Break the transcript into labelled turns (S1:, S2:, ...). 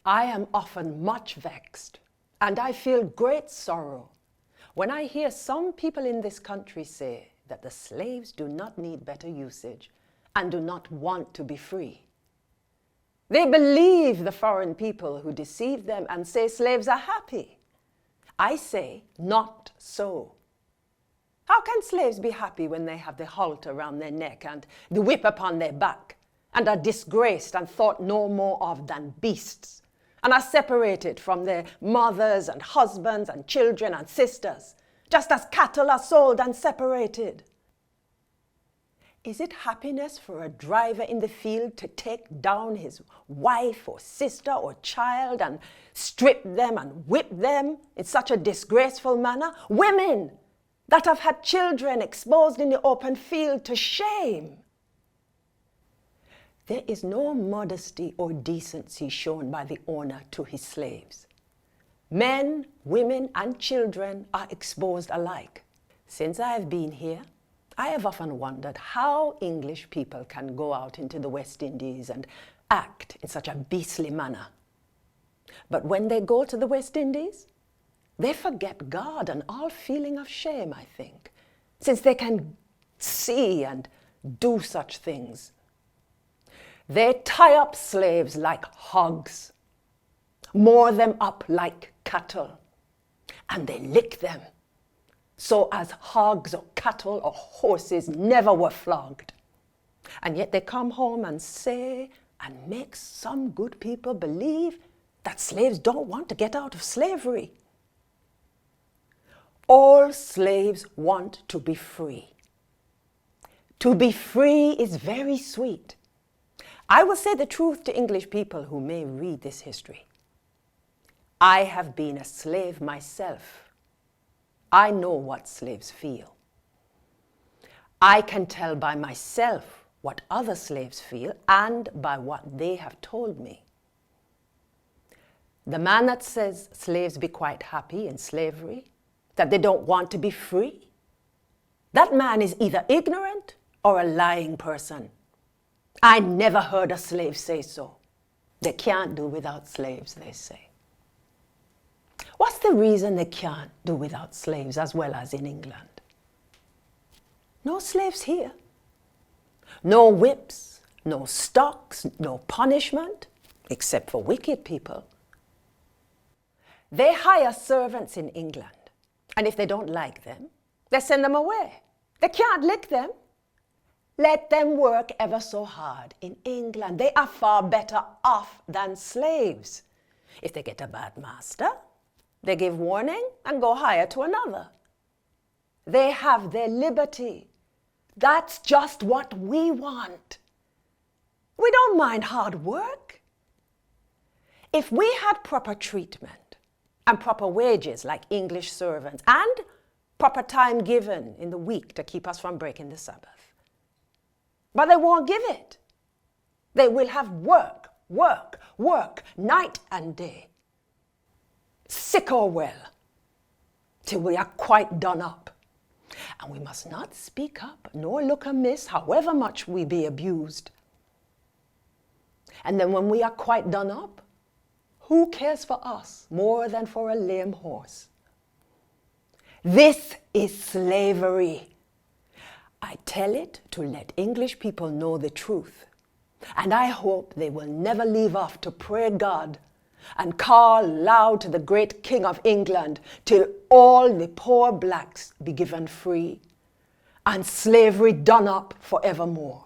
S1: I am often much vexed, and I feel great sorrow when I hear some people in this country say that the slaves do not need better usage and do not want to be free. They believe the foreign people who deceive them and say slaves are happy. I say, not so. How can slaves be happy when they have the halter around their neck and the whip upon their back, and are disgraced and thought no more of than beasts, and are separated from their mothers and husbands and children and sisters, just as cattle are sold and separated? Is it happiness for a driver in the field to take down his wife or sister or child and strip them and whip them in such a disgraceful manner? Women that have had children exposed in the open field to shame. There is no modesty or decency shown by the owner to his slaves. Men, women, and children are exposed alike. Since I have been here, I have often wondered how English people can go out into the West Indies and act in such a beastly manner. But when they go to the West Indies, they forget God and all feeling of shame, I think, since they can see and do such things. They tie up slaves like hogs, moor them up like cattle, and they lick them, so as hogs or cattle or horses never were flogged. And yet they come home and say and make some good people believe that slaves don't want to get out of slavery. All slaves want to be free. To be free is very sweet. I will say the truth to English people who may read this history. I have been a slave myself. I know what slaves feel. I can tell by myself what other slaves feel and by what they have told me. The man that says slaves be quite happy in slavery, that they don't want to be free, that man is either ignorant or a lying person. I never heard a slave say so. They can't do without slaves, they say. What's the reason they can't do without slaves as well as in England? No slaves here. No whips, no stocks, no punishment, except for wicked people. They hire servants in England, and if they don't like them, they send them away. They can't lick them. Let them work ever so hard in England. They are far better off than slaves. If they get a bad master, they give warning and go hire to another. They have their liberty. That's just what we want. We don't mind hard work. If we had proper treatment and proper wages like English servants and proper time given in the week to keep us from breaking the Sabbath, but they won't give it. They will have work, work, work, night and day, sick or well, till we are quite done up. And we must not speak up nor look amiss, however much we be abused. And then when we are quite done up, who cares for us more than for a lame horse? This is slavery. I tell it to let English people know the truth. And I hope they will never leave off to pray God and call loud to the great King of England till all the poor blacks be given free and slavery done up forevermore.